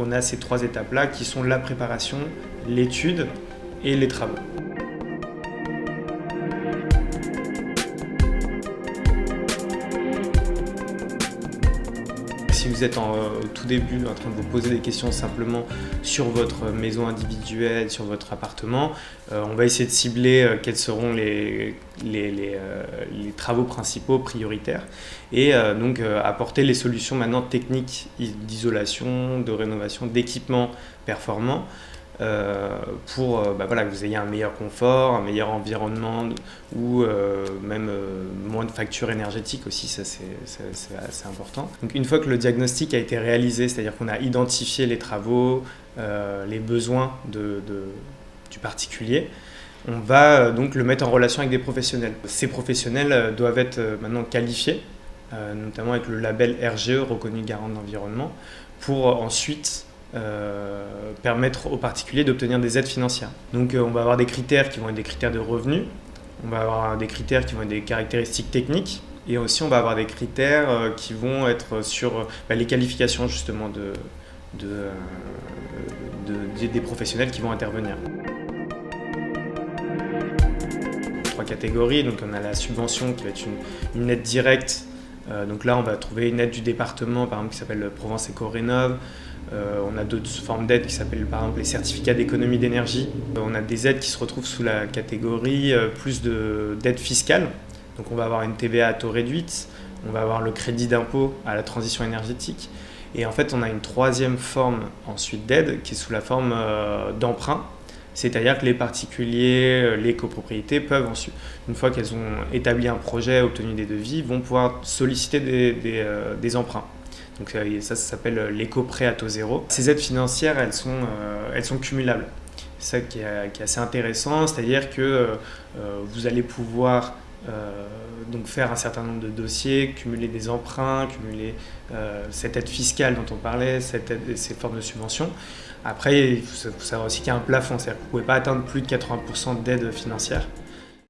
On a ces 3 étapes-là qui sont la préparation, l'étude et les travaux. Si vous êtes au tout début en train de vous poser des questions simplement sur votre maison individuelle, sur votre appartement, on va essayer de cibler quels seront les travaux principaux prioritaires et donc apporter les solutions maintenant techniques d'isolation, de rénovation, d'équipements performants pour que vous ayez un meilleur confort, un meilleur environnement ou même moins de factures énergétiques aussi, ça c'est assez important. Donc une fois que le diagnostic a été réalisé, c'est-à-dire qu'on a identifié les travaux, les besoins du particulier, on va donc le mettre en relation avec des professionnels. Ces professionnels doivent être maintenant qualifiés, notamment avec le label RGE, reconnu garant de l'environnement, pour ensuite permettre aux particuliers d'obtenir des aides financières. Donc on va avoir des critères qui vont être des critères de revenus, on va avoir des critères qui vont être des caractéristiques techniques, et aussi on va avoir des critères qui vont être sur les qualifications justement des professionnels qui vont intervenir. 3 catégories, donc on a la subvention qui va être une aide directe. Donc là, on va trouver une aide du département, par exemple, qui s'appelle Provence Éco-Rénov'. On a d'autres formes d'aides qui s'appellent par exemple les certificats d'économie d'énergie. On a des aides qui se retrouvent sous la catégorie plus d'aide fiscale. Donc on va avoir une TVA à taux réduite, on va avoir le crédit d'impôt à la transition énergétique. Et en fait, on a une 3e forme ensuite d'aide qui est sous la forme d'emprunt. C'est-à-dire que les particuliers, les copropriétés peuvent ensuite, une fois qu'elles ont établi un projet, obtenu des devis, vont pouvoir solliciter des emprunts. Donc ça s'appelle l'éco-prêt à taux zéro. Ces aides financières, elles sont cumulables. C'est ça qui est assez intéressant, c'est-à-dire que vous allez pouvoir donc faire un certain nombre de dossiers, cumuler des emprunts, cumuler cette aide fiscale dont on parlait, ces formes de subventions. Après, il faut savoir aussi qu'il y a un plafond, c'est-à-dire que vous ne pouvez pas atteindre plus de 80% d'aide financière.